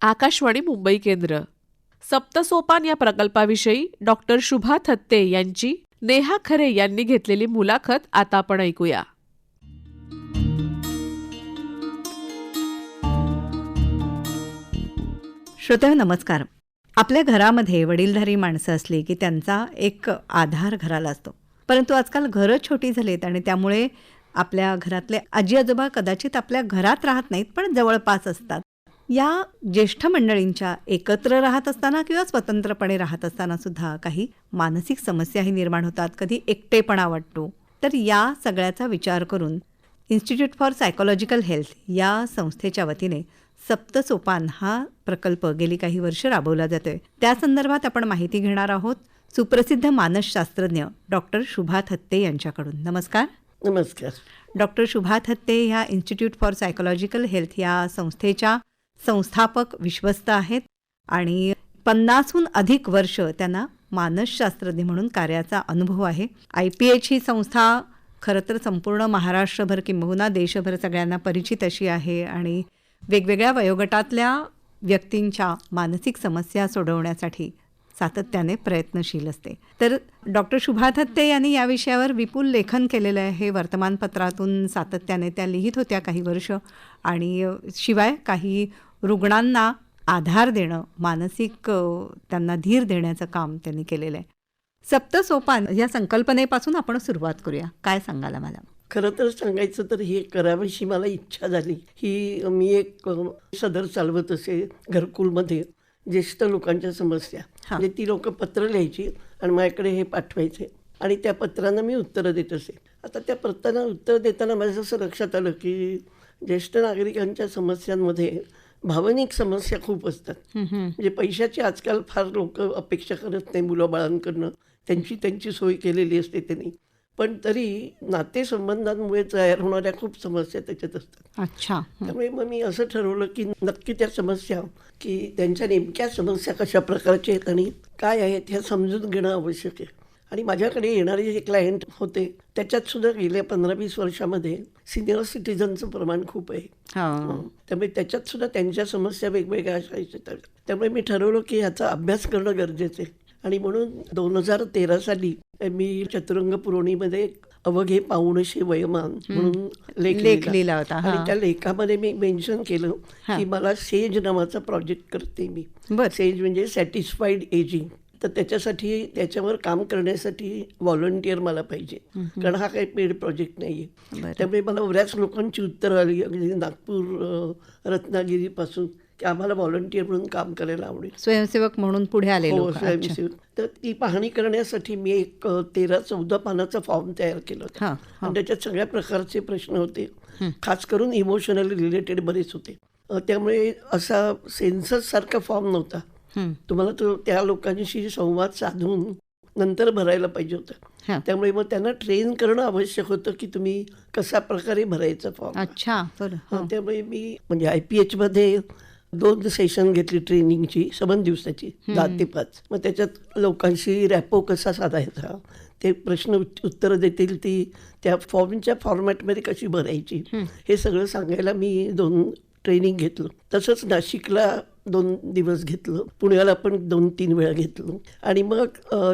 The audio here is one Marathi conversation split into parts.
आकाशवाणी मुंबई केंद्र. सप्तसोपान या प्रकल्पाविषयी डॉक्टर शुभा थत्ते यांची नेहा खरे यांनी घेतलेली मुलाखत आता आपण ऐकूया. श्रोते नमस्कार. आपल्या घरामध्ये वडीलधारी माणसं असली की त्यांचा एक आधार घराला असतो. परंतु आजकाल घरं छोटी झालीत आणि त्यामुळे आपल्या घरातले आजी आजोबा कदाचित आपल्या घरात राहत नाहीत पण जवळपास असतात. या ज्येष्ठ मंडळींच्या एकत्र राहत असताना किंवा स्वतंत्रपणे राहत असताना सुद्धा काही मानसिक समस्याही निर्माण होतात. कधी एकटेपणा वाटतो. तर या सगळ्याचा विचार करून इन्स्टिट्यूट फॉर सायकोलॉजिकल हेल्थ या संस्थेच्या वतीने सप्तसोपान हा प्रकल्प गेली काही वर्ष राबवला जातोय. त्या संदर्भात आपण माहिती घेणार आहोत सुप्रसिद्ध मानसशास्त्रज्ञ डॉक्टर शुभा थत्ते यांच्याकडून. नमस्कार. नमस्कार. डॉक्टर शुभा थत्ते ह्या इन्स्टिट्यूट फॉर सायकोलॉजिकल हेल्थ या संस्थेच्या संस्थापक विश्वस्त आहेत आणि 50हून अधिक वर्ष त्यांना मानसशास्त्रज्ञ म्हणून कार्याचा अनुभव आहे. IPH ही संस्था खरं तर संपूर्ण महाराष्ट्रभर किंबहुना देशभर सगळ्यांना परिचित अशी आहे आणि वेगवेगळ्या वयोगटातल्या व्यक्तींच्या मानसिक समस्या सोडवण्यासाठी सातत्याने प्रयत्नशील असते. तर डॉक्टर शुभा थत्ते यांनी या विषयावर विपुल लेखन केलेलं आहे. वर्तमानपत्रातून सातत्याने त्या लिहित होत्या काही वर्ष आणि शिवाय काही रुग्णांना आधार देणं, मानसिक त्यांना धीर देण्याचं काम त्यांनी केलेलं आहे. सप्तसोपान या संकल्पनेपासून आपण सुरुवात करूया. काय सांगाल मला? खरं तर सांगायचं तर हे करावीशी मला इच्छा झाली. मी एक सदर चालवत असे घरकुलमध्ये ज्येष्ठ लोकांच्या समस्या. म्हणजे ती लोक पत्र लिहायची आणि माझ्याकडे हे पाठवायचे आणि त्या पत्रांना मी उत्तरं देत असे. आता त्या पत्रांना उत्तर देताना माझं असं लक्षात आलं की ज्येष्ठ नागरिकांच्या समस्यांमध्ये भावनिक समस्या खूप असतात. म्हणजे पैशाची आजकाल फार लोक अपेक्षा करत नाही मुलाबाळांकडनं. त्यांची सोय केलेली असते त्यांनी. पण तरी नातेसंबंधांमुळे तयार होणाऱ्या खूप समस्या त्याच्यात असतात. अच्छा. त्यामुळे मग मी असं ठरवलं की नक्की त्या समस्या की त्यांच्या नेमक्या समस्या कशा प्रकारच्या आहेत आणि काय आहेत ह्या समजून घेणं आवश्यक आहे. आणि माझ्याकडे येणारे जे क्लायंट होते त्याच्यात सुद्धा गेल्या 15-20 वर्षामध्ये सिनियर सिटीझनचं प्रमाण खूप आहे. त्यामुळे त्याच्यात सुद्धा त्यांच्या समस्या वेगवेगळ्या असायच्या. त्यामुळे मी ठरवलं की ह्याचा अभ्यास करणं गरजेचं आहे. आणि म्हणून 2013 साली मी चतुरंग पुरवणीमध्ये अवघे पाऊणशे वयमान म्हणून लेख लिहिला होता. आणि त्या लेखामध्ये मी मेन्शन केलं की मला सेज नावाचा प्रोजेक्ट करते मी. सेज म्हणजे सॅटिस्फाईड एजिंग. तर त्याच्यासाठी त्याच्यावर काम करण्यासाठी व्हॉलंटियर मला पाहिजे, कारण हा काही पेड प्रोजेक्ट नाही आहे. त्यामुळे मला बऱ्याच लोकांची उत्तरं आली, अगदी नागपूर रत्नागिरीपासून, की आम्हाला व्हॉलंटियर म्हणून काम करायला आवडेल, स्वयंसेवक म्हणून पुढे आले. स्वयंसेवक. तर ती पाहणी करण्यासाठी मी एक 13-14 पानाचा फॉर्म तयार केला होता आणि त्याच्यात सगळ्या प्रकारचे प्रश्न होते. खास करून इमोशनल रिलेटेड बरेच होते. त्यामुळे असा सेन्सस सारखा फॉर्म नव्हता. तुम्हाला तो त्या लोकांशी संवाद साधून नंतर भरायला पाहिजे होतं. त्यामुळे मग त्यांना ट्रेन करणं आवश्यक होतं की तुम्ही कशा प्रकारे भरायचा फॉर्म. अच्छा. त्यामुळे मी म्हणजे IPH मध्ये 2 सेशन घेतली ट्रेनिंगची, 7 दिवसाची, 10 ते 5. मग त्याच्यात लोकांशी रॅपो कसा साधायचा, ते प्रश्न उत्तरं देतील ती त्या फॉर्मच्या फॉर्मॅटमध्ये कशी भरायची, हे सगळं सांगायला मी 2 ट्रेनिंग घेतलं. तसंच नाशिकला 2 दिवस घेतलं, पुण्याला पण 2-3 वेळा घेतलं आणि मग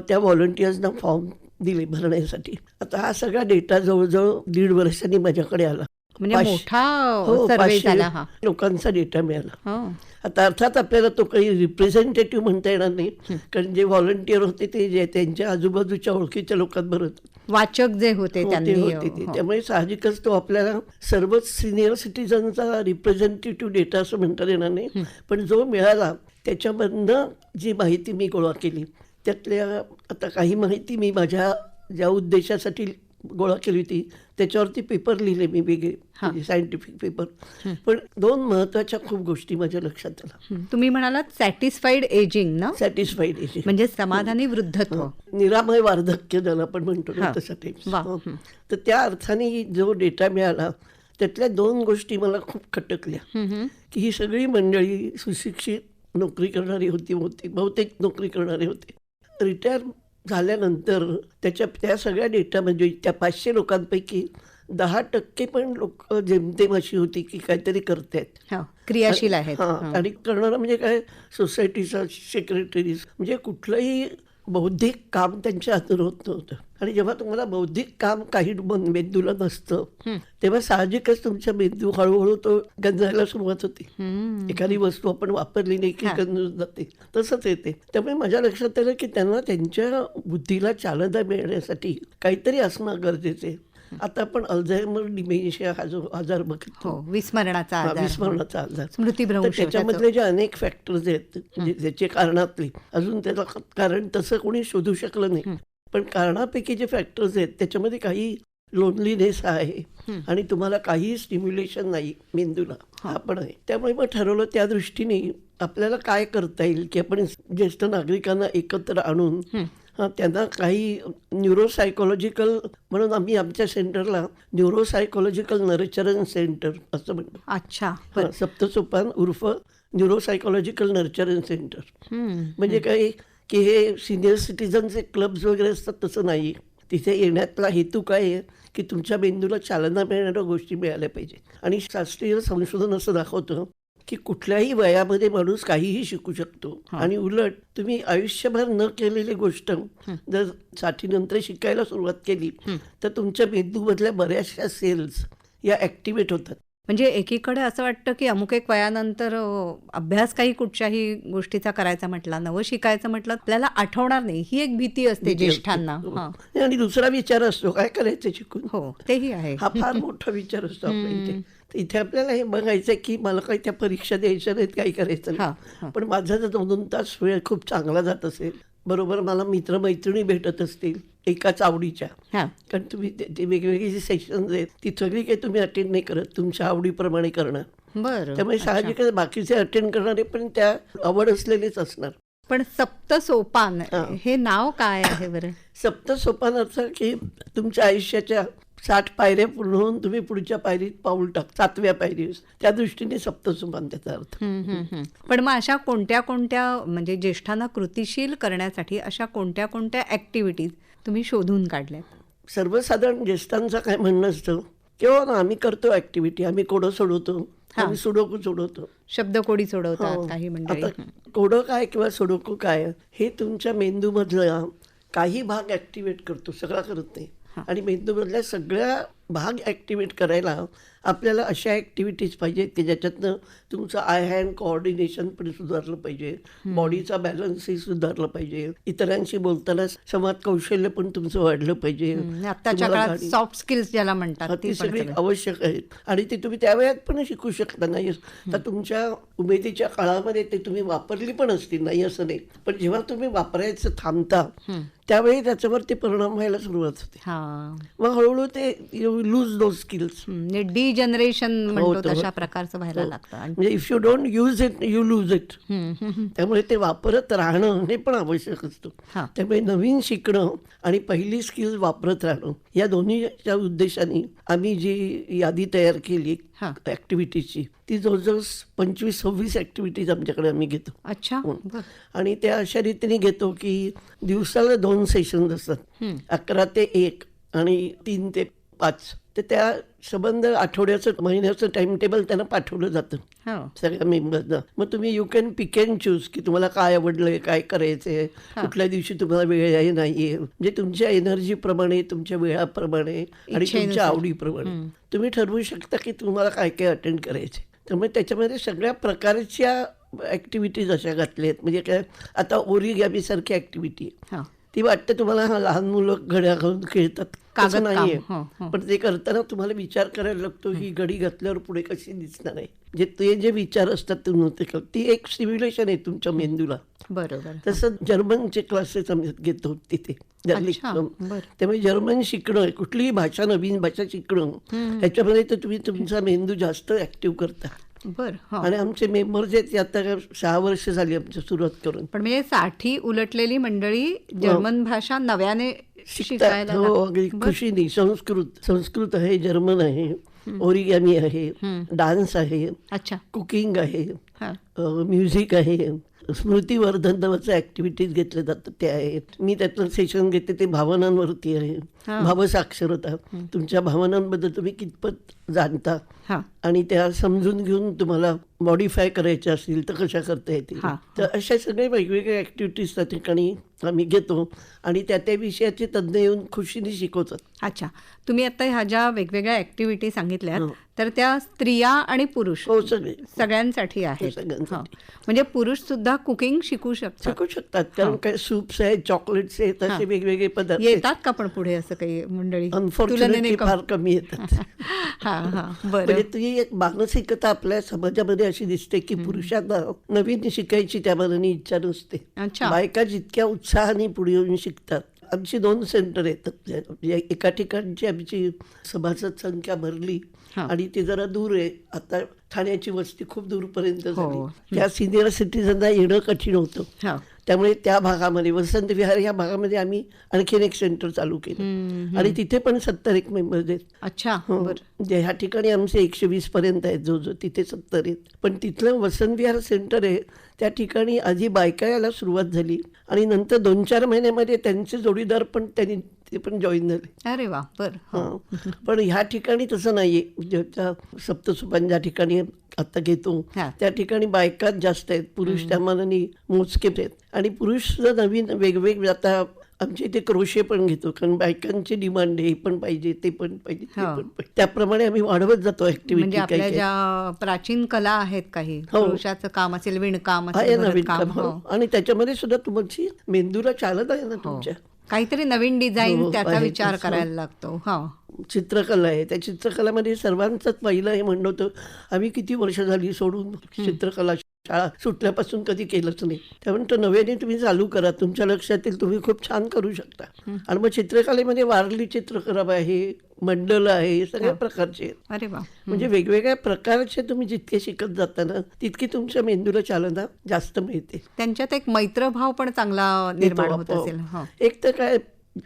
त्या व्हॉलंटियर्सना फॉर्म दिले भरण्यासाठी. आता हा सगळा डेटा जवळजवळ 1.5 वर्षांनी माझ्याकडे आला. म्हणजे मोठा सर्वे झाला हा. लोकांचा डेटा मिळाला. आता अर्थात आपल्याला तो काही रिप्रेझेंटेटिव्ह म्हणता येणार नाही, कारण जे व्हॉलंटियर होते ते जे त्यांच्या आजूबाजूच्या ओळखीच्या लोकांबरोबर वाचक जे होते त्यामुळे साहजिकच तो आपल्याला सर्वच सिनियर सिटीझनचा रिप्रेझेंटेटिव्ह डेटा असं म्हणता येणार नाही. पण जो मिळाला त्याच्यामधनं जी माहिती मी गोळा केली त्यातल्या आता काही माहिती मी माझ्या ज्या उद्देशासाठी गोळा केली होती त्याच्यावरती पेपर लिहिले मी, वेगळे सायंटिफिक पेपर. पण 2 महत्वाच्या खूप गोष्टी माझ्या लक्षात आल्या. तुम्ही म्हणालात सॅटिस्फाईड एजिंग ना? सॅटिस्फाईड एजिंग म्हणजे समाधानी वृद्धत्व, निरामय वार्धक्य ज्याला आपण म्हणतो तसं टाईप. तर त्या अर्थाने जो डेटा मिळाला त्यातल्या 2 गोष्टी मला खूप खटकल्या की ही सगळी मंडळी सुशिक्षित नोकरी करणारी होती, बहुतेक नोकरी करणारे होते. रिटायर झाल्यानंतर त्या सगळ्या डेटा म्हणजे त्या 500 लोकांपैकी 10% पण लोक जेमतेम अशी होती की काहीतरी करतायत. हो, क्रियाशील आहेत. हां, आणि करणारा म्हणजे काय, सोसायटीचा सेक्रेटरीज, म्हणजे कुठलंही बौद्धिक काम त्यांच्या हातून होत नव्हतं. आणि जेव्हा तुम्हाला बौद्धिक काम काही मेंदूला नसतं, तेव्हा साहजिकच तुमच्या मेंदू हळूहळू तो गंजायला सुरुवात होती. एखादी वस्तू आपण वापरली नाही की गंजून जाते, तसंच येते. त्यामुळे माझ्या लक्षात आलं की त्यांना त्यांच्या बुद्धीला चालना मिळण्यासाठी काहीतरी असणं गरजेचं आहे. आता आपण अल्झायमर डिमेन्शिया हा जो आजार बघतो, हो, विस्मरणाचा हा, आजार, विस्मरणाचा आजार, स्मृतिभ्रंश, तर त्याच्यामधले जे अनेक फॅक्टर्स आहेत, म्हणजे त्याचे कारणातले, अजून त्याला कारण तसं कोणी शोधू शकलं नाही, पण कारणापैकी जे फॅक्टर्स आहेत त्याच्यामध्ये काही लोनलीनेस आहे आणि तुम्हाला काही स्टिम्युलेशन नाही मेंदूला, हा पण आहे. त्यामुळे मग ठरवलं त्या दृष्टीने आपल्याला काय करता येईल की आपण ज्येष्ठ नागरिकांना एकत्र आणून त्यांना काही न्यूरोसायकोलॉजिकल म्हणून आम्ही आमच्या सेंटरला न्यूरोसायकोलॉजिकल नर्चरन्स सेंटर असं म्हणतो. अच्छा, सप्तसोपान उर्फ न्यूरोसायकोलॉजिकल नर्चरन्स सेंटर. म्हणजे काय की हे सिनियर सिटीजनचे क्लब्स वगैरे असतात तसं नाही. तिथे येण्यातला हेतू काय आहे की तुमच्या मेंदूला चालना मिळणाऱ्या गोष्टी मिळाल्या पाहिजे. आणि शास्त्रीय संशोधन असं दाखवतं की कुठल्याही वयामध्ये माणूस काहीही शिकू शकतो. आणि उलट तुम्ही आयुष्यभर न केलेली गोष्ट जर 60 नंतर शिकायला सुरुवात केली तर तुमच्या मेंदूमधल्या बऱ्याचशा सेल्स या ऍक्टिव्हेट होतात. म्हणजे एकीकडे असं वाटतं की अमुक एक वयानंतर अभ्यास काही कुठच्याही गोष्टीचा करायचा म्हटला, नवं शिकायचं म्हटलं, आपल्याला आठवणार नाही, ही एक भीती असते ज्येष्ठांना. आणि दुसरा विचार असतो काय करायचं शिकून. हो, तेही आहे. हा फार मोठा विचार असतो आपल्या इथे. तर इथे आपल्याला हे बघायचं की मला काही त्या परीक्षा द्यायच्या नाहीत, काही करायचं नाही, पण माझा जर 2 तास वेळ खूप चांगला जात असेल, बरोबर मला मित्रमैत्रिणी भेटत असतील एकाच आवडीच्या, कारण तुम्ही ते वेगवेगळी जी सेशन्स आहेत ती सगळी काही तुम्ही अटेंड नाही करत, तुमच्या आवडीप्रमाणे करणार. बरं, त्यामुळे साहजिक बाकीचे अटेंड करणारे पण त्या आवड असलेलेच असणार. पण सप्तसोपान हे नाव काय आहे बरं? सप्तसोपान असं की तुमच्या आयुष्याच्या 60 पायऱ्या पूर्ण होऊन तुम्ही पुढच्या पायरीत पाऊल टाक, 7व्या पायरी, त्या दृष्टीने सप्तसोपान त्याचा अर्थ. पण मग अशा कोणत्या कोणत्या, म्हणजे ज्येष्ठांना कृतिशील करण्यासाठी अशा कोणत्या कोणत्या ऍक्टिव्हिटीज तुम्ही शोधून काढल्यात? सर्वसाधारण ज्येष्ठांचं काय म्हणणं असतं किंवा ना आम्ही करतो ऍक्टिव्हिटी, आम्ही कोडं सोडवतो, आम्ही सुडोकू सोडवतो, शब्दकोडी सोडवतात काही मंडळी. आता कोडं काय किंवा सुडोकू काय हे तुमच्या मेंदूमधला काही भाग ऍक्टिव्हेट करतो, सगळा करत नाही. आणि मेंदूमधल्या सगळ्या भाग ऍक्टिव्हेट करायला आपल्याला अशा ऍक्टिव्हिटीज पाहिजेत की ज्याच्यातनं तुमचं आय हँड कोऑर्डिनेशन पण सुधारलं पाहिजे, बॉडीचा बॅलन्सही सुधारला पाहिजे, इतरांशी बोलताना संवाद कौशल्य पण तुमचं वाढलं पाहिजे. आत्ताच्या काळात सॉफ्ट स्किल्स ज्याला म्हणतात ती सगळी आवश्यक आहेत आणि ते तुम्ही त्या वेळात पण शिकू शकता. नाही तर तुमच्या उमेदीच्या काळामध्ये ते तुम्ही वापरली पण असतील, नाही असं नाही, पण जेव्हा तुम्ही वापरायचं थांबता त्यावेळी त्याच्यावरती परिणाम व्हायला सुरुवात होते. मग हळूहळू ते lose those skills, degeneration म्हणतो तशा प्रकारचं व्हायला लागतं. म्हणजे if you don't use it you lose it. त्यामुळे ते वापरत राहणं हे पण आवश्यक असतं. त्यामुळे नवीन शिकणं आणि पहिली स्किल्स वापरत राहणं या दोन्हीच्या उद्देशाने आम्ही जी यादी तयार केली ऍक्टिव्हिटीची, ती जवळजवळ 25-26 ऍक्टिव्हिटीज आमच्याकडे आम्ही घेतो. अच्छा. आणि त्या अशा रीतीने घेतो की दिवसाला 2 सेशन असतात, 11 ते 1 आणि 3 ते 5. तर त्या संबंध आठवड्याचं महिन्याचं टाइम टेबल त्यांना पाठवलं जातं सगळ्या मेंबर्सना. मग तुम्ही you can pick and choose की तुम्हाला काय आवडलंय, काय करायचंय, कुठल्या दिवशी तुम्हाला वेळ आहे नाहीये, म्हणजे तुमच्या एनर्जीप्रमाणे, तुमच्या वेळाप्रमाणे आणि तुमच्या आवडीप्रमाणे तुम्ही ठरवू शकता की तुम्हाला काय काय अटेंड करायचे. त्यामुळे त्याच्यामध्ये सगळ्या प्रकारच्या ऍक्टिव्हिटीज अशा घातल्या आहेत. म्हणजे काय, आता ओरिगॅमी सारखी ऍक्टिव्हिटी ती वाटतं तुम्हाला लहान मुलं घड्या घालून खेळतात, तसं नाहीये. पण ते करताना तुम्हाला विचार करायला लागतो ही घडी घातल्यावर पुढे कशी दिसणार आहे, जे ते जे विचार असतात ती एक स्टिम्युलेशन आहे तुमच्या मेंदूला. बरोबर. तसं जर्मनचे क्लासेस आम्ही घेतो तिथे. त्यामुळे जर्मन शिकणं, कुठलीही भाषा, नवीन भाषा शिकणं, ह्याच्यामध्ये तर तुम्ही तुमचा मेंदू जास्त ऍक्टिव्ह करता. आणि आमचे मेंबर जे आता 6 वर्ष झाली आमच्या सुरुवात करून. पण म्हणजे 60 उलटलेली मंडळी जर्मन भाषा नव्याने शिकायला. हो, अगदी खुशीने. संस्कृत आहे, जर्मन आहे, ओरिगॅमी आहे, डान्स आहे, कुकिंग आहे, म्युझिक आहे, स्मृतिवर्धन नावाचं ॲक्टिव्हिटीज घेतले जातात ते आहेत. मी त्यातलं सेशन घेते ते भावनांवरती आहे. भावसाक्षरता, तुमच्या भावनांबद्दल तुम्ही कितपत जाणता हां आणि त्या समजून घेऊन तुम्हाला मॉडिफाय करायच्या असतील तर कशा करता येतील. हां. तर अशा सगळे वेगवेगळ्या ॲक्टिव्हिटीज त्या ठिकाणी आम्ही घेतो आणि त्या त्या विषयाचे तज्ज्ञ येऊन खुशीने शिकवतात. अच्छा. तुम्ही आता ह्या ज्या वेगवेगळ्या ॲक्टिव्हिटी सांगितल्यात हो. तर त्या स्त्रिया आणि पुरुष हो, सगळे सगळ्यांसाठी आहेत. सगळ्यांसाठी. हां. म्हणजे पुरुष सुद्धा कुकिंग शिकू शकतात. शिकू शकतात. कारण काय सूप्स आहेत, चॉकलेट्स आहेत, असे वेगवेगळे पदार्थ आहेत. येतात का पण पुढे असं काही मंडळी अनफॉर्च्युनेटली फार कमी येतात. हां हां बरं. म्हणजे ती एक मानसिकता आपल्या समाजामध्ये अशी दिसते की पुरुषांना नवीन शिकायची त्या मनाने इच्छा नसते. अच्छा. बायका जितक्या उत्साहाने पुढे येऊन शिकतात. आमची 2 सेंटर येतात. म्हणजे एका ठिकाणची आमची सभासद संख्या भरली हां. आणि ते जरा दूर आहे. आता ठाण्याची वस्ती खूप दूरपर्यंत हो. झाली. त्या सिनियर सिटीजनना येणं कठीण होतं. हां. त्यामुळे त्या भागामध्ये वसंत विहार या भागामध्ये आम्ही आणखीन एक सेंटर चालू केलं आणि तिथे पण 70 एक मेंबर्स आहेत. अच्छा. हो. बरं. म्हणजे ह्या ठिकाणी आमचे 120 पर्यंत आहेत जो तिथे 70 आहेत. पण तिथलं वसंत विहार सेंटर आहे त्या ठिकाणी आधी बायका यायला सुरुवात झाली आणि नंतर 2-4 महिन्यामध्ये त्यांचे जोडीदार पण ते पण जॉईन झाले. अरे वा. बरं. हं. पण ह्या ठिकाणी तसं नाहीये. म्हणजे त्या सप्तसुपान ज्या ठिकाणी आता घेतो हा. त्या ठिकाणी बायकाच जास्त आहेत. पुरुष त्या मानाने मोजकेच आहेत आणि पुरुष सुद्धा नवीन वेगवेगळे आता आमच्या इथे क्रोशे पण घेतो कारण बायकांची डिमांड आहे. हे पण पाहिजे, ते पण पाहिजे, ते हो. पण पाहिजे. त्याप्रमाणे आम्ही वाढवत जातो म्हणजे ऍक्टिव्हिटी. आपल्या ज्या प्राचीन कला आहेत काही हो. पुरुषाचं काम असेल, विणकाम आहे असेल, नवीन भरतकाम, काम. हो. हो. आणि त्याच्यामध्ये सुद्धा तुमची मेंदूला चालत आहे ना तुमच्या. काहीतरी नवीन डिझाईन हो, त्याचा आहे. विचार हो. करायला लागतो. हा. चित्रकला आहे. त्या चित्रकलामध्ये सर्वांचंच पहिलं हे म्हणणं होतं आम्ही किती वर्ष झाली सोडून चित्रकला शाळा सुटल्यापासून कधी केलंच नाही. त्यामुळे नव्याने तुम्ही चालू करा. तुमच्या लक्षात येईल तुम्ही खूप छान करू शकता. आणि मग चित्रकलेमध्ये वारली चित्रकला आहे, मंडल आहे, हे सगळ्या प्रकारचे आहेत. अरे वा. म्हणजे वेगवेगळ्या प्रकारचे तुम्ही जितके शिकत जाता ना तितकी तुमच्या मेंदूला चालना जास्त मिळते. त्यांच्यात एक मैत्रभाव पण चांगला निर्माण होत येतो असेल. हो. आपोआप. एक तर काय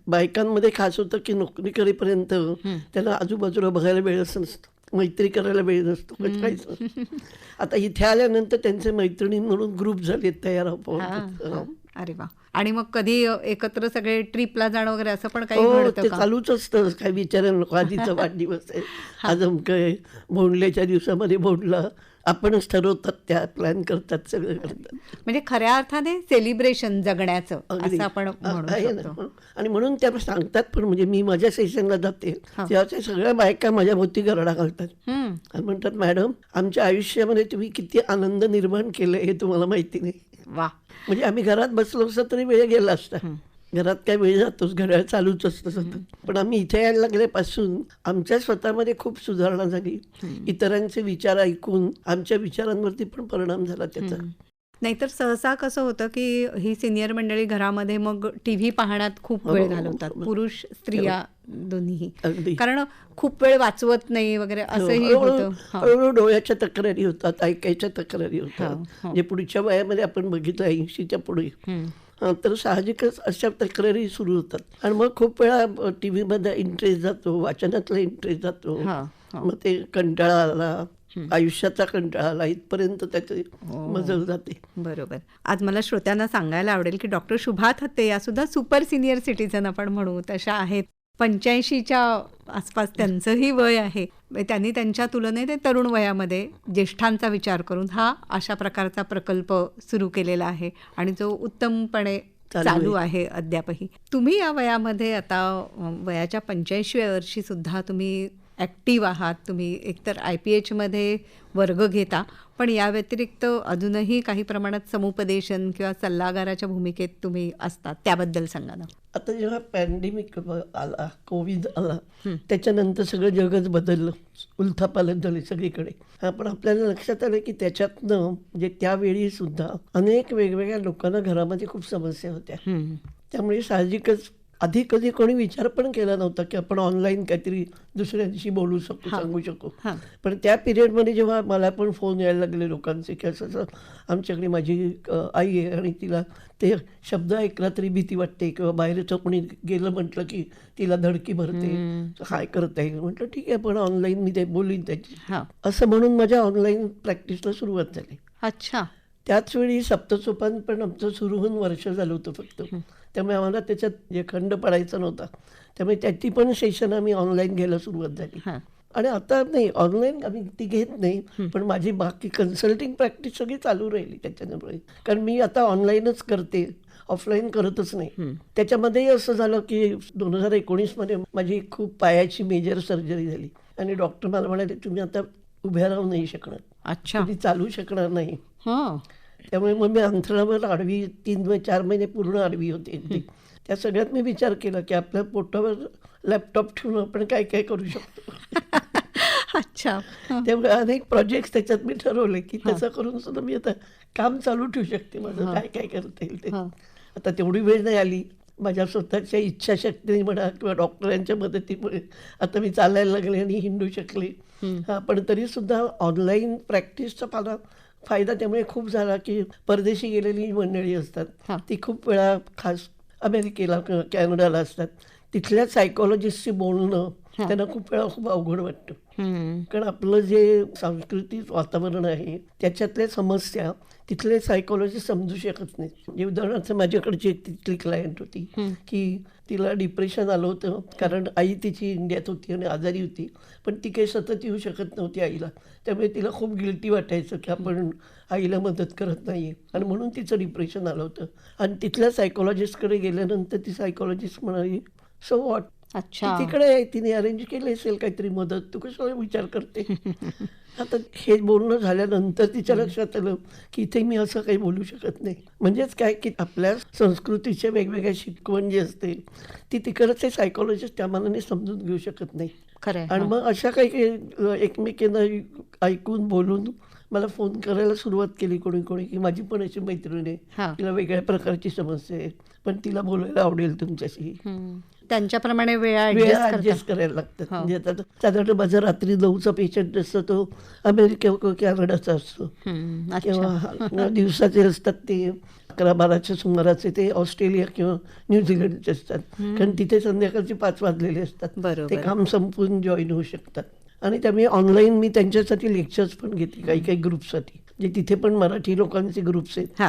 बायकांमध्ये खास होतं की नोकरी करेपर्यंत त्यांना आजूबाजूला बघायला वेळच नसतो, मैत्री करायला वेळ नसतो, काहीच नसतं. आता इथे आल्यानंतर त्यांचे मैत्रिणी म्हणून ग्रुप झाले तयार आपोआप. हा. अरे वा. आणि मग कधी एकत्र सगळे ट्रिपला जाणं वगैरे असं पण काही हो, घडतं ते का? चालूच असतं. काय विचारायला नको. आधीचा वाढदिवस आहे, आज अमकं आहे, भोंडल्याच्या दिवसामध्ये भोंडला आपणच ठरवतात, त्या प्लॅन करतात, सगळं करतात. म्हणजे खऱ्या अर्थाने सेलिब्रेशन जगण्याचं अगदी. असं आपण म्हणू आहे ना. शकतो. आणि म्हणून त्या सांगतात पण. म्हणजे मी माझ्या सेशनला जाते तेव्हा त्या सगळ्या बायका माझ्या भोवती गरडा घालतात आणि म्हणतात मॅडम आमच्या आयुष्यामध्ये तुम्ही किती आनंद निर्माण केलं हे तुम्हाला माहिती नाही. वा. म्हणजे आम्ही घरात बसलो असतो तरी वेळ गेला असता. घरात काय वेळ जातोच, घड्याळ चालूच असतं सतत. पण आम्ही इथे यायला लागल्यापासून आमच्या स्वतःमध्ये खूप सुधारणा झाली. इतरांचे विचार ऐकून आमच्या विचारांवरती पण परिणाम झाला त्याचा. नाहीतर सहसा कसं होतं की ही सिनियर मंडळी घरामध्ये मग टीव्ही पाहण्यात खूप वेळ घालवतात, पुरुष स्त्रिया दोन्हीही. अगदी. कारण खूप वेळ वाचवत नाही वगैरे असंही होतं. हा. हळूहळू डोळ्याच्या तक्रारी होतात, ऐकायच्या तक्रारी होतात. हो. म्हणजे पुढच्या वयामध्ये आपण बघितलं 80च्या पुढे तर साहजिकच अशा तक्रारी सुरू होतात आणि मग खूप वेळा टीव्हीमध्ये इंटरेस्ट जातो, वाचनातला इंटरेस्ट जातो. हा. मग ते कंटाळा आला, आयुष्याचा कंटाळा आला, इथपर्यंत त्याचे मजल जाते. बरोबर. आज मला श्रोत्यांना सांगायला आवडेल की डॉक्टर शुभा थत्ते या सुद्धा सुपर सिनियर सिटीजन आपण म्हणू तशा आहेत. 85च्या आसपास त्यांचंही वय आहे. त्यांनी त्यांच्या तुलनेत तरुण वयामध्ये ज्येष्ठांचा विचार करून हा अशा प्रकारचा प्रकल्प सुरू केलेला आहे आणि जो उत्तमपणे चालू आहे अद्यापही. तुम्ही या वयामध्ये आता वयाच्या 85व्या वर्षी सुद्धा तुम्ही ॲक्टिव्ह आहात. तुम्ही एकतर IPHमध्ये वर्ग घेता पण या व्यतिरिक्त अजूनही काही प्रमाणात समुपदेशन किंवा सल्लागाराच्या भूमिकेत तुम्ही असतात. त्याबद्दल सांगा ना. आता जेव्हा पॅन्डेमिक आला, कोविड आला, त्याच्यानंतर सगळं जगच बदललं, उलथापालथ झाली सगळीकडे. पण आपल्याला लक्षात आलं की त्याच्यातनं म्हणजे त्यावेळी सुद्धा अनेक वेगवेगळ्या लोकांना घरामध्ये खूप समस्या होत्या. त्यामुळे साहजिकच आधी कधी कोणी विचार पण केला नव्हता की आपण ऑनलाईन काहीतरी दुसऱ्यांशी बोलू शकू, सांगू शकू. पण त्या पिरियडमध्ये जेव्हा मला पण फोन यायला लागले लोकांचे की असं आमच्याकडे माझी आई आहे आणि तिला ते शब्द ऐकला तरी भीती वाटते किंवा बाहेरचं कोणी गेलं म्हटलं की तिला धडकी भरते, काय करता येईल. म्हटलं ठीक आहे आपण ऑनलाईन मी ते बोलीन त्याची. असं म्हणून माझ्या ऑनलाईन प्रॅक्टिसला सुरुवात झाली. अच्छा. त्याच वेळी सप्तसोपान पण आमचं सुरू होऊन वर्ष झालं होतं फक्त. त्यामुळे आम्हाला त्याच्यात खंड पडायचा नव्हता. त्यामुळे त्याची पण सेशन आम्ही ऑनलाईन घ्यायला सुरुवात झाली. आणि आता नाही, ऑनलाईन आम्ही ती घेत नाही, पण माझी बाकी कन्सल्टिंग प्रॅक्टिस सगळी चालू राहिली त्याच्यामुळे. कारण मी आता ऑनलाईनच करते, ऑफलाईन करतच नाही. त्याच्यामध्येही असं झालं की 2019 माझी खूप पायाची मेजर सर्जरी झाली आणि डॉक्टर मला म्हणाले तुम्ही आता उभ्या राहू नाही शकणार, अच्छा. तुम्ही चालू शकणार नाही. हां. त्यामुळे मग मी अंथरुणावर आडवी 3-4 महिने पूर्ण आडवी होते. त्या सगळ्यात मी विचार केला की आपल्या पोटावर लॅपटॉप ठेवून आपण काय काय करू शकतो. अच्छा. त्यामुळे अनेक प्रोजेक्ट त्याच्यात मी ठरवले की तसं करून सुद्धा मी आता काम चालू ठेवू शकते, माझं काय काय करता येईल ते. आता तेवढी वेळ नाही आली. माझ्या स्वतःच्या इच्छाशक्तीने म्हणा किंवा डॉक्टरांच्या मदतीमुळे आता मी चालायला लागले आणि हिंडू शकले. पण तरी सुद्धा ऑनलाईन प्रॅक्टिसचा मला फायदा त्यामुळे खूप झाला की परदेशी गेलेली मंडळी असतात ती खूप वेळा खास अमेरिकेला किंवा कॅनडाला असतात. तिथल्या सायकोलॉजिस्टशी बोलणं त्यांना खूप वेळा खूप अवघड वाटतं. कारण आपलं जे सांस्कृतिक वातावरण आहे त्याच्यातल्या समस्या तिथले सायकोलॉजिस्ट समजू शकत नाहीत. म्हणजे उदाहरणार्थ माझ्याकडची एक तिथली क्लायंट होती की तिला डिप्रेशन आलं होतं कारण आई तिची इंडियात होती आणि आजारी होती, पण ती काही सतत येऊ शकत नव्हती आईला. त्यामुळे तिला खूप गिल्टी वाटायचं की आपण आईला मदत करत नाही आहे आणि म्हणून तिचं डिप्रेशन आलं होतं. आणि तिथल्या सायकोलॉजिस्टकडे गेल्यानंतर ती सायकोलॉजिस्ट म्हणाली सो वॉट, अच्छा. तिकडे आहे, तिने अरेंज केली असेल काहीतरी मदत, तू कशाला विचार करते. आता हे बोलणं झाल्यानंतर तिच्या लक्षात आलं की इथे मी असं काही बोलू शकत नाही. म्हणजेच काय की आपल्या संस्कृतीच्या वेगवेगळ्या शिकवण जी असते ती तिकडचे सायकोलॉजिस्ट त्या मानाने समजून घेऊ शकत नाही. खरं. आणि मग अशा काही एकमेकींना ऐकून बोलून मला फोन करायला सुरुवात केली कोणी कोणी की माझी पण अशी मैत्रीण आहे, तिला वेगळ्या प्रकारची समस्या आहे, पण तिला बोलायला आवडेल तुमच्याशी. त्यांच्याप्रमाणे वेळ ॲडजस्ट करायला लागतात. म्हणजे आता साधारण माझा रात्री 9चा पेशंट असतो तो अमेरिका कॅनडाचा असतो, किंवा दिवसाचे असतात ते 11-12च्या सुमाराचे ते ऑस्ट्रेलिया किंवा न्यूझीलंडचे असतात. कारण तिथे संध्याकाळचे 5 वाजलेले असतात, ते काम संपून जॉईन होऊ शकतात. आणि त्यामुळे ऑनलाईन मी त्यांच्यासाठी लेक्चर्स पण घेते काही काही ग्रुपसाठी, जे तिथे पण मराठी लोकांचे ग्रुप्स आहेत.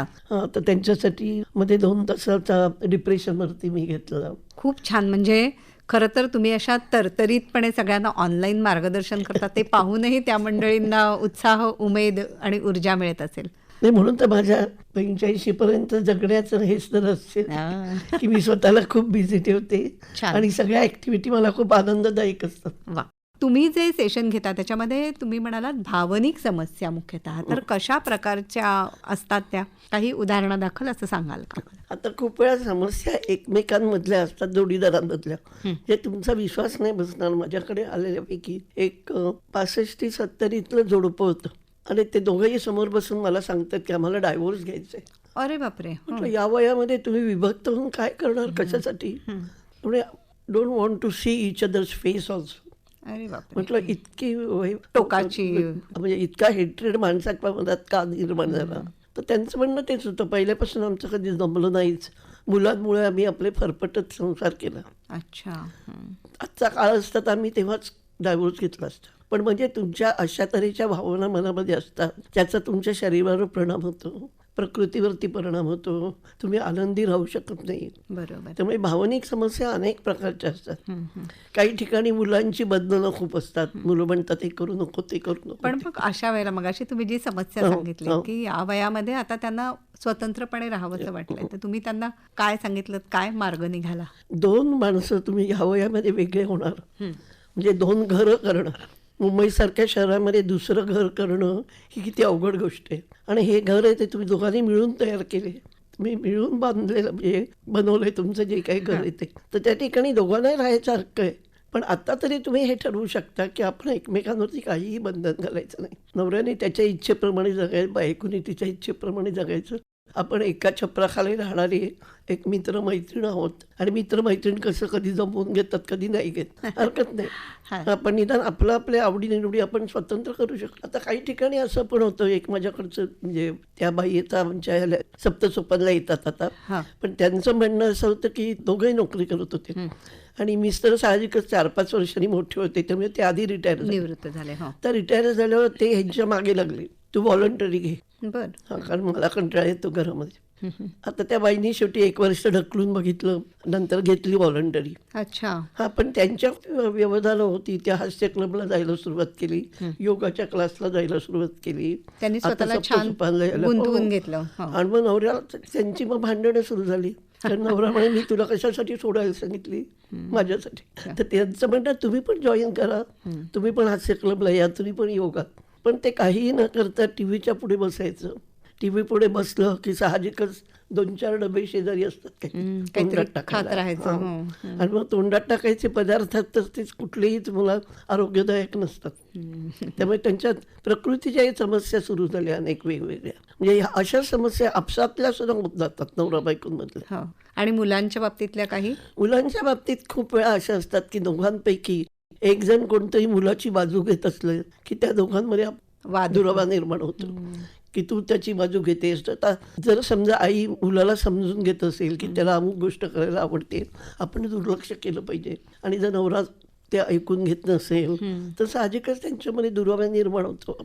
तर त्यांच्यासाठी मध्ये 2 तासाचा डिप्रेशनवरती मी घेतला. खूप छान. म्हणजे खरं तर तुम्ही अशा तरतरीतपणे सगळ्यांना ऑनलाईन मार्गदर्शन करता ते पाहूनही त्या मंडळींना उत्साह, उमेद आणि ऊर्जा मिळत असेल. नाही, म्हणून तर माझ्या 85 पर्यंत जगण्याचं हेच तर असेल की मी स्वतःला खूप बिझी ठेवते आणि सगळ्या ऍक्टिव्हिटी मला खूप आनंददायक असतात. वा. तुम्ही जे सेशन घेता त्याच्यामध्ये तुम्ही म्हणालात भावनिक समस्या मुख्यतः, तर कशा प्रकारच्या असतात त्या? काही उदाहरणादाखल असं सांगाल का? आता खूप वेळा समस्या एकमेकांमधल्या असतात, जोडीदारांमधल्या, जे तुमचा विश्वास नाही बसणार. माझ्याकडे आलेल्यापैकी एक 65-70 जोडपं होतं आणि ते दोघंही समोर बसून मला सांगतात की आम्हाला डायव्होर्स घ्यायचा आहे. अरे बापरे. म्हटलं या वयामध्ये तुम्ही विभक्त होऊन काय करणार, कशासाठी? म्हणजे don't want to see each others face also. अरे बापरे. म्हटलं इतकी टोकाची, म्हणजे इतका हेट्रेड माणसाच्या मनात का निर्माण झाला? तर त्यांचं म्हणणं तेच होतं, पहिल्यापासून आमचं कधी जमलं नाहीच, मुलांमुळे आम्ही आपले फरफटत संसार केला. अच्छा. आजचा काळ असता तर आम्ही तेव्हाच डायव्होर्स घेतला असता. पण म्हणजे तुमच्या अशा तऱ्हेच्या भावना मनामध्ये असतात त्याचा तुमच्या शरीरावर परिणाम होतो, प्रकृतीवरती परिणाम होतो, तुम्ही आनंदी राहू शकत नाही. बरोबर. त्यामुळे भावनिक समस्या अनेक प्रकारच्या असतात. काही ठिकाणी मुलांची बंधनं खूप असतात, मुलं म्हणतात हे करू नको ते करू नको. पण मग अशा वेळेला मगाशी तुम्ही जी समस्या सांगितली की या वयामध्ये आता त्यांना स्वतंत्रपणे राहावंसं वाटलंय, तर तुम्ही त्यांना काय सांगितलं, काय मार्ग निघाला? 2 माणसं तुम्ही ह्या वयामध्ये वेगळे होणार, म्हणजे 2 घरं करणं. मुंबईसारख्या शहरामध्ये दुसरं घर करणं ही किती अवघड गोष्ट आहे. आणि हे घर आहे ते तुम्ही दोघांनी मिळून तयार केले, तुम्ही मिळून बांधलेलं, म्हणजे बनवलंय तुमचं जे काही घर आहे ते. तर त्या ठिकाणी दोघांनाही राहायचा हक्क आहे. पण आता तरी तुम्ही हे ठरवू शकता की आपण एकमेकांवरती काहीही बंधन घालायचं नाही. नवऱ्याने त्याच्या इच्छेप्रमाणे जगायचं, बायकोनी तिच्या इच्छेप्रमाणे जगायचं. आपण एका छपराखाली राहणारे एक मित्रमैत्रीण आहोत आणि मित्रमैत्रीण कसं कधी जमवून घेतात कधी नाही घेत, हरकत नाही. आपण निदान आपलं आपल्या आवडीनिवडी आपण स्वतंत्र करू शकतो. आता काही ठिकाणी असं पण होतं, एक माझ्याकडचं म्हणजे त्या बाई येतात आमच्या ह्याला सप्तसोपानला येतात आता, पण त्यांचं म्हणणं असं होतं की दोघंही नोकरी करत होते आणि मिस्टर साहजिकच 4-5 वर्षांनी मोठे होते, त्यामुळे ते आधी निवृत्त झाले. तर रिटायर झाल्यावर ते ह्यांच्या मागे लागले तू व्हॉलंटरी घे. बर. हा, कारण मला कंटाळा येतो घरामध्ये. आता त्या बाईनी शेवटी 1 वर्ष ढकलून बघितलं, नंतर घेतली व्हॉलंटरी. अच्छा. हा, पण त्यांच्या व्यवधानं होती. त्या हास्य क्लबला जायला सुरुवात केली, योगाच्या क्लासला जायला सुरुवात केली. त्यांनी आता स्वतःला छान सप्तसोपानला यायला. गुंतवून हो. घेतलं. हो. आणि मग नवऱ्याला त्यांची मग भांडणं सुरू झाली. तर नवरा म्हणे मी तुला कशासाठी सोडायला सांगितली, माझ्यासाठी. तर त्यांचं म्हणणं तुम्ही पण जॉईन करा, तुम्ही पण हास्य क्लबला या, तुम्ही पण योगा. पण ते काहीही न करता टीव्हीच्या पुढे बसायचं. टीव्ही पुढे बसलं की साहजिकच 2-4 डबे शेजारी असतात काही काहीतरी तोंडात खात टाकायला. राहायचं. हां. हो. आणि मग तोंडात टाकायचे पदार्थ तर ते कुठलेही तुम्हाला आरोग्यदायक नसतात. त्यामुळे त्यांच्यात प्रकृतीच्याही समस्या सुरू झाल्या अनेक वेगवेगळ्या. म्हणजे ह्या अशा समस्या आपसातल्या सुद्धा होत जातात नवरा बायकोंमधल्या. हो. आणि मुलांच्या बाबतीतल्या काही? मुलांच्या बाबतीत खूप वेळा अशा असतात की दोघांपैकी एक जण कोणतरी मुलाची बाजू घेत असलं की त्या दोघांमध्ये वाद दुरावा निर्माण होतो की तू त्याची बाजू घेतेस. आता जर समजा आई मुलाला समजून घेत असेल की त्याला अमुक गोष्ट करायला आवडते, आपण दुर्लक्ष केलं पाहिजे. आणि जर नवरा ते ऐकून घेत नसेल तर साहजिकच त्यांच्यामध्ये दुरावा निर्माण होतो.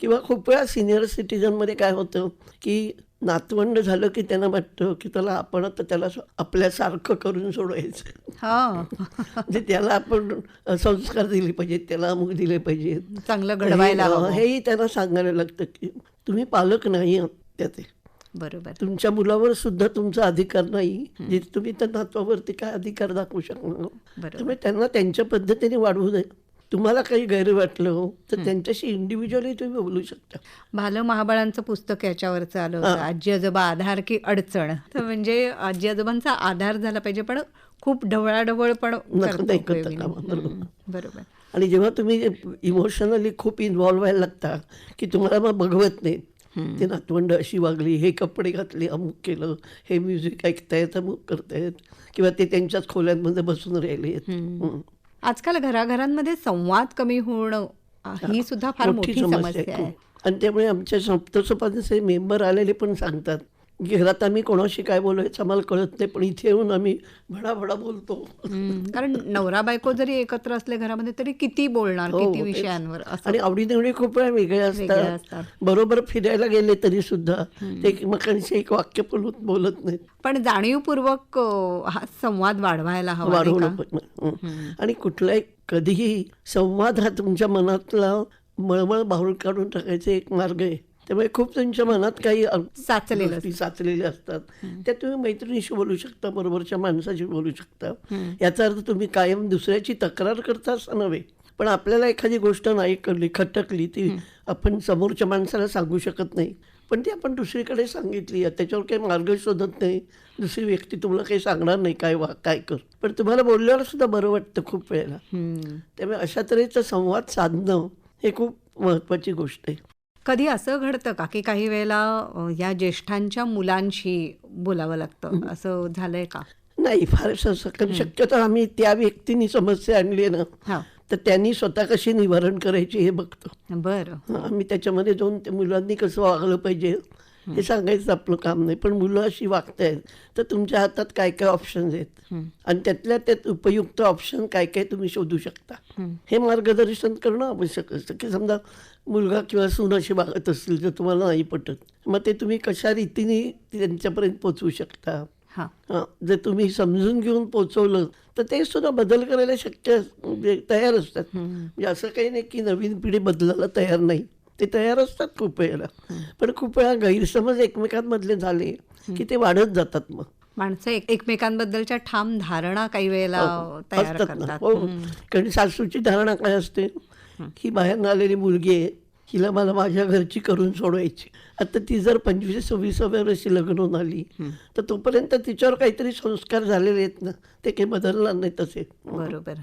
किंवा खूप वेळा सिनियर सिटीजनमध्ये काय होतं की नातवंड झालं की त्यांना वाटतं की त्याला आपण आता त्याला आपल्यासारखं करून सोडवायचं. हा. म्हणजे त्याला आपण संस्कार दिले पाहिजेत, त्याला अमुक दिले पाहिजेत, चांगलं घडवायला हवं. हेही त्यांना सांगायला लागतं की तुम्ही पालक नाही आहात त्याचे. बरोबर. तुमच्या मुलावर सुद्धा तुमचा अधिकार नाही, जे तुम्ही त्या नातवावरती काय अधिकार दाखवू शकणार. त्यामुळे त्यांना त्यांच्या पद्धतीने वाढवू दे. तुम्हाला काही गैर वाटलं तर त्यांच्याशी इंडिव्हिज्युअली तुम्ही बोलू शकता. भालं महाबळांचं पुस्तक याच्यावरचं आलं होतं, आजी आजोबा आधार की अडचण. तर म्हणजे आजी आजोबांचा आधार झाला पाहिजे, पण खूप ढवळाढवळ पण नाही करता कामा. बरोबर. बरोबर. आणि जेव्हा तुम्ही इमोशनली खूप इन्व्हॉल्व्ह व्हायला लागता की तुम्हाला मग बघवत नाही ते नातवंड अशी वागली, हे कपडे घातले, अमुक केलं, हे म्युझिक ऐकतायत, अमुक करतायत, किंवा ते त्यांच्याच खोल्यांमध्ये बसून राहिले. आजकाल घराघरांमध्ये संवाद कमी होणं ही सुद्धा फार मोठी समस्या आहे. आणि त्यामुळे आमच्या सप्तसोपानचे मेंबर आलेले पण सांगतात की घरात आम्ही कोणाशी काय बोलायचं आम्हाला कळत नाही, पण इथे येऊन आम्ही भडाभडा बोलतो. कारण नवरा बायको जरी एकत्र असले घरामध्ये तरी किती बोलणार, किती विषयांवर. आणि आवडीनिवडी खूप वेळा वेगळ्या असतात. बरोबर फिरायला गेले तरी सुद्धा ते एकमेकांशी एक वाक्य बोलत नाहीत. पण जाणीवपूर्वक हा संवाद वाढवायला हवा. आणि कुठलाही कधीही संवाद हा तुमच्या मनातला मळमळ बाहेर काढून टाकायचा एक मार्ग आहे. त्यामुळे खूप तुमच्या मनात काही साचलेले असतात, त्या तुम्ही मैत्रिणीशी बोलू शकता, बरोबरच्या माणसाशी बोलू शकता. याचा अर्थ तुम्ही कायम दुसऱ्याची तक्रार करता असं नव्हे, पण आपल्याला एखादी गोष्ट नाही कळली, खटकली, ती आपण समोरच्या माणसाला सांगू शकत नाही, पण ती आपण दुसरीकडे सांगितली, त्याच्यावर काही मार्ग शोधत नाही. दुसरी व्यक्ती तुम्हाला काही सांगणार नाही काय कर, पण तुम्हाला बोलल्यावर सुद्धा बरं वाटतं खूप वेळेला. त्यामुळे अशा तऱ्हेचा संवाद साधणं हे खूप महत्त्वाची गोष्ट आहे. कधी असं घडतं का की काही वेळेला या ज्येष्ठांच्या मुलांशी बोलावं लागतं, असं झालंय का? नाही, फारच असं, कारण शक्यतो आम्ही त्या व्यक्तीने समस्या आणली ना तर त्यांनी स्वतः कशी निवारण करायची हे बघतो. बरं. आम्ही त्याच्यामध्ये जाऊन त्या मुलांनी कसं वागलं पाहिजे हे सांगायचं आपलं काम नाही, पण मुलं अशी वागतायत तर तुमच्या हातात काय काय ऑप्शन्स आहेत आणि त्यातल्या त्यात उपयुक्त ऑप्शन काय काय तुम्ही शोधू शकता, हे मार्गदर्शन करणं आवश्यक असतं. की समजा मुलगा किंवा सून अशी वागत असतील तर तुम्हाला नाही पटत, मग ते तुम्ही कशा रीतीने त्यांच्यापर्यंत पोचवू शकता. जर तुम्ही समजून घेऊन पोचवलं तर ते सुद्धा बदल करायला तयार असतात. म्हणजे असं काही नाही की नवीन पिढी बदलायला तयार नाही, ते तयार असतात खूप वेळेला, पण खूप वेळा गैरसमज एकमेकांमधले झाले की ते वाढत जातात. मग माणसं एकमेकांबद्दलच्या ठाम धारणा काही वेळेला तयार करतात. कारण सासूची धारणा काय असते की बाहेर आलेली मुलगी आहे, हिला मला माझ्या घरची करून सोडवायची. आता ती जर 25-26व्या वर्षी लग्न होऊन आली तर तोपर्यंत तिच्यावर काहीतरी संस्कार झालेले आहेत ना, ते काही बदलणार नाही तसे. बरोबर.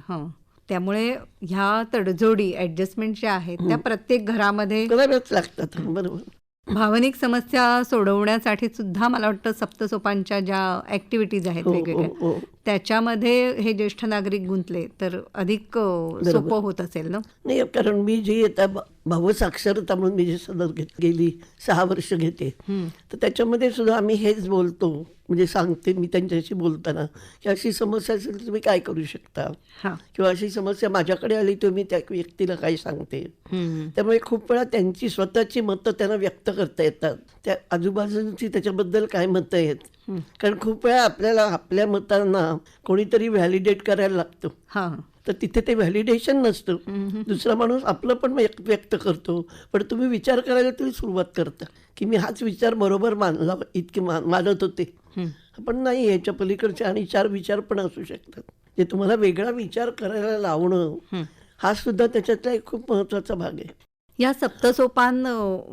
त्यामुळे ह्या तडजोडी ऍडजस्टमेंट ज्या आहेत त्या प्रत्येक घरामध्ये कराव्याच लागतात. बरोबर. भावनिक समस्या सोडवण्यासाठी सुद्धा मला वाटतं सप्तसोपानच्या ज्या ऍक्टिव्हिटीज आहेत वेगवेगळ्या त्याच्यामध्ये हे ज्येष्ठ नागरिक गुंतले तर अधिक सोपं होत असेल ना. नाही, कारण मी जी आता भावसाक्षरता म्हणून मी जी सदर गेली 6 वर्ष घेते तर त्याच्यामध्ये सुद्धा आम्ही हेच बोलतो म्हणजे सांगते मी त्यांच्याशी बोलताना की अशी समस्या असेल तर तुम्ही काय करू शकता, हां. किंवा अशी समस्या माझ्याकडे आली तर मी त्या व्यक्तीला काय सांगते. हम्म. त्यामुळे खूप वेळा त्यांची स्वतःची मतं त्यांना व्यक्त करता येतात, त्या आजूबाजूची त्याच्याबद्दल काय मतं आहेत. कारण खूप वेळा आपल्याला आपल्या मतांना कोणीतरी व्हॅलिडेट करायला लागतं, हां. तर तिथे ते व्हॅलिडेशन नसतं. दुसरा माणूस आपलं पण व्यक्त करतो, पण तुम्ही विचार करायला तरी सुरुवात करता की मी हाच विचार बरोबर मानला, इतके मानत होते, पण नाही, याच्या पलीकडचे आणि 4 विचार पण असू शकतात. जे तुम्हाला वेगळा विचार करायला लावणं हा सुद्धा त्याच्यातला एक खूप महत्त्वाचा भाग आहे. या सप्तसोपान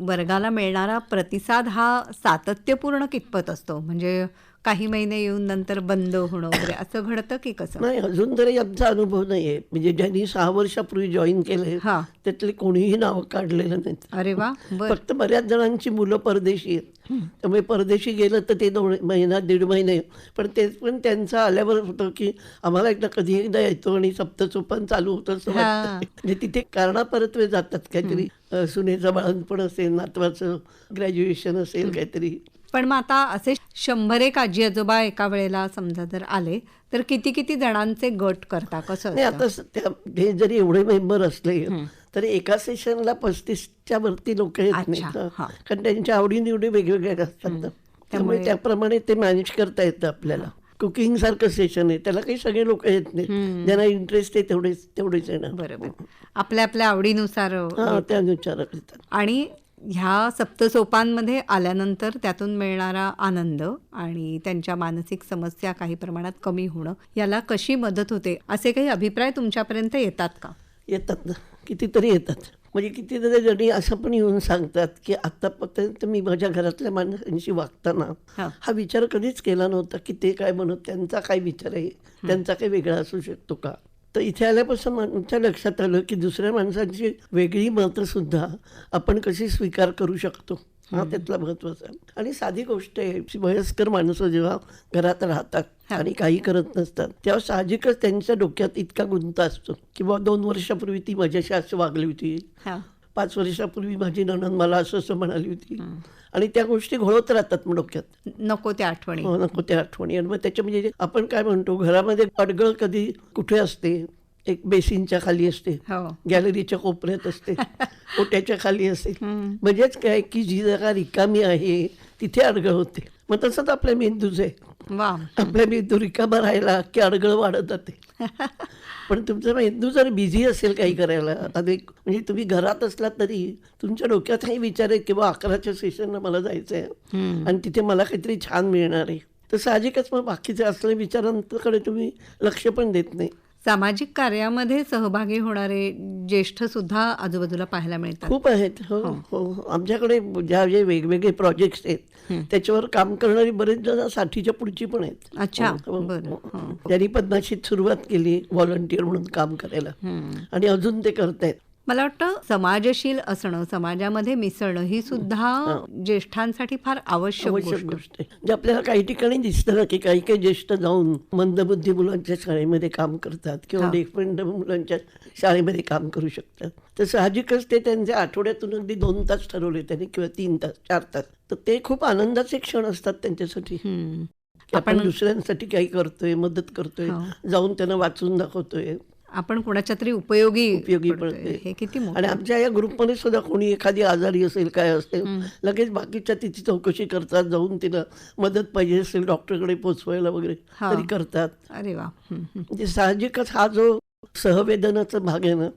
वर्गाला मिळणारा प्रतिसाद हा सातत्यपूर्ण कितपत असतो? म्हणजे काही महिने येऊन नंतर बंद होणं वगैरे असं घडतं की कसं? नाही, अजून तरी आमचा अनुभव नाही आहे. म्हणजे ज्यांनी 6 वर्षापूर्वी जॉईन केले हां. त्यातले कोणीही नावं काढलेलं नाहीत. अरे वा. बरं. फक्त बऱ्याच जणांची मुलं परदेशी आहेत, त्यामुळे परदेशी गेलं तर ते 2 महिना 1.5 महिने, पण ते पण त्यांचं आल्यावर होतं की आम्हाला कधी एकदा येतो आणि सप्तसोपान चालू होतं असं वाटतं. म्हणजे तिथे कारणापरत्वे जातात, काहीतरी सुनेचं बाळंतपण असेल, नातवाचं ग्रॅज्युएशन असेल काहीतरी. पण मग आता असे 100 आजी आजोबा एका वेळेला समजा जर आले तर किती किती जणांचे गट करता, कसं नाही, असतं? आता हे जरी एवढे मेंबर असले तरी एका सेशनला 35च्या वरती लोक येत अच्छा, नाहीत. हां. कारण त्यांच्या आवडीनिवडी वेगवेगळ्या असतात ना. त्यामुळे त्याप्रमाणे ते मॅनेज करता येतं आपल्याला. कुकिंग सारखं सेशन आहे, त्याला काही सगळे लोक येत नाहीत, ज्यांना इंटरेस्ट आहे तेवढेच येणार. बरोबर. आपल्या आपल्या आवडीनुसार हा, त्यानुसार येतात. आणि ह्या सप्तसोपांमध्ये आल्यानंतर त्यातून मिळणारा आनंद आणि त्यांच्या मानसिक समस्या काही प्रमाणात कमी होणं याला कशी मदत होते, असे काही अभिप्राय तुमच्यापर्यंत येतात का? येतात ना, कितीतरी येतात. म्हणजे कितीतरी जणी असं पण येऊन सांगतात की आतापर्यंत मी माझ्या घरातल्या माणसांशी वागताना हा विचार कधीच केला नव्हता की ते काय म्हणत, त्यांचा काय विचार आहे, त्यांचा काही वेगळा असू शकतो का. तर इथे आल्यापासून आमच्या लक्षात आलं की दुसऱ्या माणसांची वेगळी मतं सुद्धा आपण कशी स्वीकार करू शकतो, हा त्यातला महत्त्वाचा. आणि साधी गोष्ट आहे, वयस्कर माणसं जेव्हा घरात राहतात आणि काही करत नसतात तेव्हा साहजिकच त्यांच्या डोक्यात इतका गुंता असतो की बाबा 2 वर्षापूर्वी ती माझ्याशी असं वागली होती, 5 वर्षापूर्वी माझी नणंद मला असं म्हणाली होती, आणि त्या गोष्टी घोळत राहतात मग डोक्यात, नको त्या आठवणी. नको त्या आठवणी. आणि मग त्याच्या म्हणजे आपण काय म्हणतो, घरामध्ये अडगळ कधी कुठे असते, एक बेसिनच्या खाली असते, गॅलरीच्या कोपऱ्यात असते, ओट्याच्या खाली असते. म्हणजेच काय की जी जागा रिकामी आहे तिथे अडगळ होते. मग तसंच आपल्या मेंदूच आहे, आपल्या मेंदू रिकामा राहिला की अडगळ वाढत जाते. पण तुमचा मेंदू जर बिझी असेल काही करायला, अधिक म्हणजे तुम्ही घरात असलात तरी तुमच्या डोक्यात हे विचार आहे की बा 11च्या सेशनला मला जायचं आहे आणि तिथे मला काहीतरी छान मिळणार आहे, तर साहजिकच मग बाकीचे असलेल्या विचारांकडे तुम्ही लक्ष पण देत नाही. सामाजिक कार्यामध्ये सहभागी होणारे ज्येष्ठ सुद्धा आजूबाजूला पाहायला मिळतात. खूप आहेत. हो हो, आमच्याकडे जे वेगवेगळे प्रोजेक्ट्स आहेत त्याच्यावर काम करणारी बरेच जण 60च्या पुढची पण आहेत. अच्छा, त्यांनी पद्माशीत सुरुवात केली व्हॉलंटियर म्हणून काम करायला आणि अजून ते करतायत. मला वाटतं समाजशील असणं, समाजामध्ये मिसळणं ही सुद्धा ज्येष्ठांसाठी फार आवश्यक गोष्ट आहे. जे आपल्याला काही ठिकाणी दिसतं ना की काही काही ज्येष्ठ जाऊन मंदबुद्धी मुलांच्या शाळेमध्ये काम करतात किंवा डेफबंड मुलांच्या शाळेमध्ये काम करू शकतात. तर साहजिकच ते त्यांच्या आठवड्यातून अगदी 2 तास ठरवले त्यांनी किंवा 3 तास 4 तास, तर ते खूप आनंदाचे क्षण असतात त्यांच्यासाठी. आपण दुसऱ्यांसाठी काही करतोय, मदत करतोय, जाऊन त्यांना वाचून दाखवतोय, आपण कोणाच्या तरी उपयोगी पडते. हे किती मोठं. आणि आमच्या या ग्रुपमध्ये सुद्धा कोणी एखादी आजारी असेल काय असेल, लगेच बाकीच्या तिची चौकशी करतात, जाऊन तिला मदत पाहिजे असेल डॉक्टरकडे पोचवायला वगैरे तरी करतात. अरे वा. म्हणजे साहजिकच हा जो सहवेदनाचा भाग आहे ना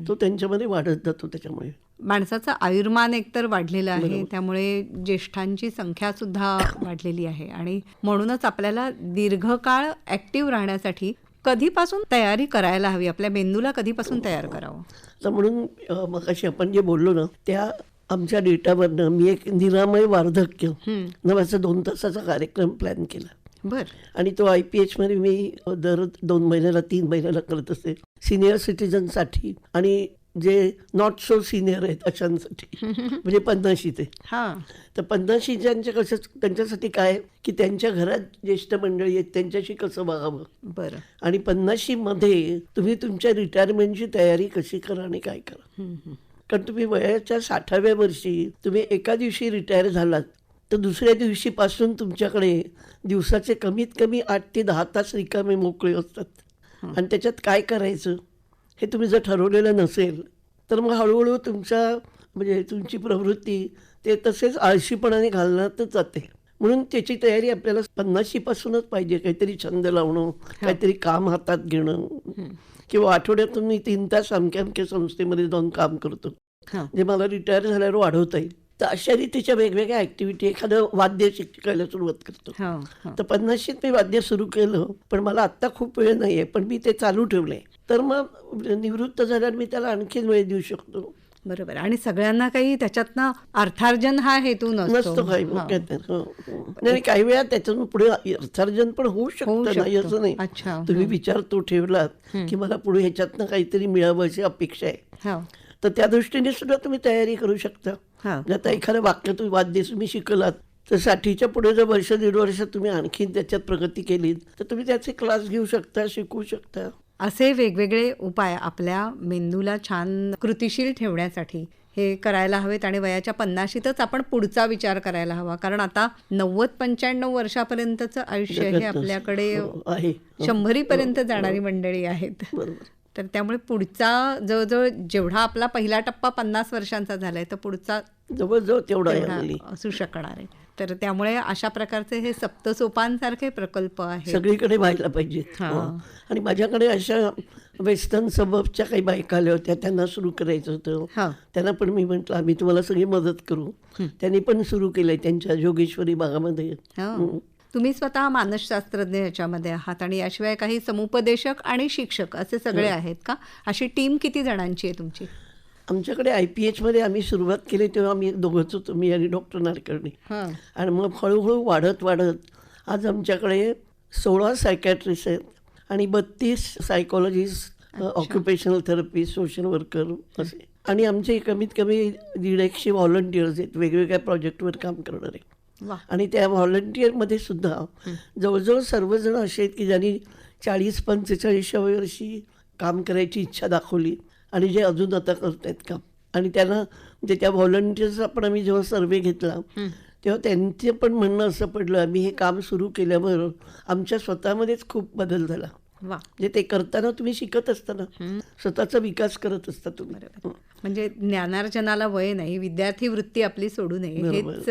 तो त्यांच्यामध्ये वाढत जातो. त्याच्यामुळे माणसाचं आयुर्मान एकतर वाढलेलं आहे, त्यामुळे ज्येष्ठांची संख्या सुद्धा वाढलेली आहे आणि म्हणूनच आपल्याला दीर्घकाळ ऍक्टिव्ह राहण्यासाठी कधीपासून तयारी करायला हवी, आपल्या मेंदूला कधीपासून तयार करावं. तर म्हणून मगाशी आपण जे बोललो ना त्या आमच्या डेटावरनं मी एक निरामय वार्धक्य नावाचा 2 तासाचा कार्यक्रम प्लॅन केला. आणि तो IPH मध्ये मी दर 2 महिन्याला 3 महिन्याला करत असते, सिनियर सिटीजनसाठी आणि जे नॉट सो सिनियर आहेत अशांसाठी, म्हणजे 50 ते. तर 50 ज्यांच्या कसं त्यांच्यासाठी काय की त्यांच्या घरात ज्येष्ठ मंडळी आहेत त्यांच्याशी कसं वागावं, बरं, आणि 50 मध्ये तुम्ही तुमच्या रिटायरमेंटची तयारी कशी करा आणि काय करा. कारण तुम्ही वयाच्या 60व्या वर्षी तुम्ही एका दिवशी रिटायर झालात तर तर दुसऱ्या दिवशीपासून तुमच्याकडे दिवसाचे कमीत कमी 8 ते 10 तास रिकामे मोकळे असतात आणि त्याच्यात काय करायचं हे तुम्ही जर ठरवलेलं नसेल तर मग हळूहळू म्हणजे तुमची प्रवृत्ती ते तसेच आळशीपणाने घालण्यातच जाते. म्हणून त्याची तयारी आपल्याला 50शीपासूनच पाहिजे. काहीतरी छंद लावणं, काहीतरी काम हातात घेणं, किंवा आठवड्यातून मी 3 तास अमक्या अमक्या संस्थेमध्ये जाऊन काम करतो, जे मला रिटायर झाल्यावर वाढवता येईल. तर अशा रीतीच्या वेगवेगळ्या ॲक्टिव्हिटी, एखादं वाद्य शिकायला सुरुवात करतो. तर 50शीत मी वाद्य सुरू केलं, पण मला आत्ता खूप वेळ नाही आहे, पण मी ते चालू ठेवलं आहे. तर मग निवृत्त झाल्यावर मी त्याला आणखीन वेळ देऊ शकतो. बरोबर. आणि सगळ्यांना काही त्याच्यातनं अर्थार्जन हा हेतू नसतो काही. हां. नाही, काही वेळा त्याच्यातून पुढे अर्थार्जन पण होऊ शकतं, नाही असं नाही. अच्छा. तुम्ही विचार तो ठेवलात की मला पुढे ह्याच्यातनं काहीतरी मिळावं अशी अपेक्षा आहे, हां. तर त्या दृष्टीने सुद्धा तुम्ही तयारी करू शकता. हां. म्हणजे आता एखादं वाक्य तुम्ही वाद्य तुम्ही शिकलात तर 60च्या पुढे जर वर्ष 1.5 वर्ष तुम्ही आणखीन त्याच्यात प्रगती केलीत तर तुम्ही त्याचे क्लास घेऊ शकता, शिकू शकता. असे वेगवेगळे उपाय आपल्या मेंदूला छान कृतिशील ठेवण्यासाठी हे करायला हवेत. आणि वयाच्या 50शीतच आपण पुढचा विचार करायला हवा, कारण आता 90-95 वर्षापर्यंतचं आयुष्य हे आपल्याकडे आहे. 100पर्यंत जाणारी मंडळी आहेत. बरोबर. तर त्यामुळे पुढचा जवळजवळ जेवढा आपला पहिला टप्पा 50 वर्षांचा झालाय तर पुढचा जवळजवळ तेवढा आहे तेवढा हल्ली. असू शकणार आहे. तर त्यामुळे अशा प्रकारचे हे सप्तसोपानसारखे प्रकल्प आहेत. सगळीकडे व्हायला पाहिजे. हां. आणि माझ्याकडे अशा वेस्टर्न सबबच्या काही बायका आल्या होत्या, त्यांना सुरू करायचं होतं. हां. त्यांना पण मी म्हटलं आम्ही तुम्हाला सगळी मदत करू. त्यांनी पण सुरू केलंय त्यांच्या जोगेश्वरी भागामध्ये. हां. तुम्ही स्वतः मानसशास्त्रज्ञ याच्यामध्ये आहात आणि याशिवाय काही समुपदेशक आणि शिक्षक असे सगळे आहेत का? अशी टीम किती जणांची आहे तुमची? आमच्याकडे IPH मध्ये आम्ही सुरुवात केली तेव्हा आम्ही दोघंच होतो, मी आणि डॉक्टर नाडकर्णी. हां. आणि मग हळूहळू वाढत आज आमच्याकडे 16 सायकॅट्रिस्ट आहेत आणि 32 psychologist, occupational therapist, social worker असे. आणि आमचे कमीत कमी 150 व्हॉलंटियर्स आहेत वेगवेगळ्या प्रोजेक्टवर काम करणारे. वा. आणि त्या व्हॉलंटियरमध्ये सुद्धा जवळजवळ सर्वजण असे आहेत की ज्यांनी 40-45व्या वर्षी काम करायची इच्छा दाखवली आणि जे अजून आता करत आहेत काम. आणि त्यांना म्हणजे त्या व्हॉलंटियर्सचा पण आम्ही जेव्हा सर्वे घेतला तेव्हा त्यांचे पण म्हणणं असं पडलं, आम्ही हे काम सुरू केल्यावर आमच्या स्वतःमध्येच खूप बदल झाला. वा. म्हणजे ते करताना तुम्ही शिकत असताना स्वतःचा विकास करत असता तुम्ही. म्हणजे ज्ञानार्जनाला वय नाही, विद्यार्थी वृत्ती आपली सोडू नये बरोबर. हेच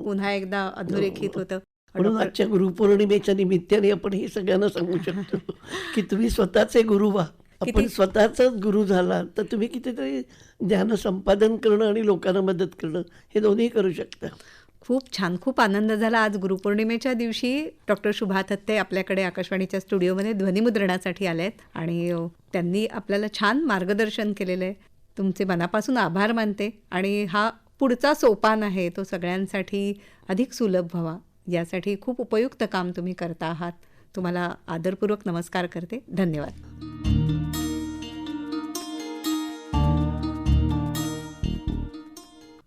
पुन्हा एकदा अधोरेखित होतं. म्हणून आजच्या गुरुपौर्णिमेच्या निमित्ताने आपण हे सगळ्यांना सांगू शकतो की तुम्ही स्वतःचे गुरु व्हा. आपण स्वतःचाच गुरु झाला तर तुम्ही कितीतरी ज्ञान संपादन करणं आणि लोकांना मदत करणं हे दोन्ही करू शकता. खूप छान. खूप आनंद झाला. आज गुरुपौर्णिमेच्या दिवशी डॉक्टर शुभा थत्ते आपल्याकडे आकाशवाणीच्या स्टुडिओमध्ये ध्वनिमुद्रणासाठी आले आहेत आणि त्यांनी आपल्याला छान मार्गदर्शन केलेलं आहे. तुमचे मनापासून आभार मानते आणि हा पुढचा सोपान आहे तो सगळ्यांसाठी अधिक सुलभ व्हावा यासाठी खूप उपयुक्त काम तुम्ही करता आहात. तुम्हाला आदरपूर्वक नमस्कार करते. धन्यवाद.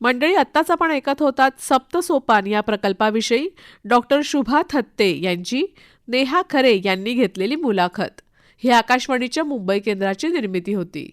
मंडळी, आत्ताच आपण ऐकत होतात सप्तसोपान या प्रकल्पाविषयी डॉक्टर शुभा थत्ते यांची नेहा खरे यांनी घेतलेली मुलाखत. ही आकाशवाणीच्या मुंबई केंद्राची निर्मिती होती.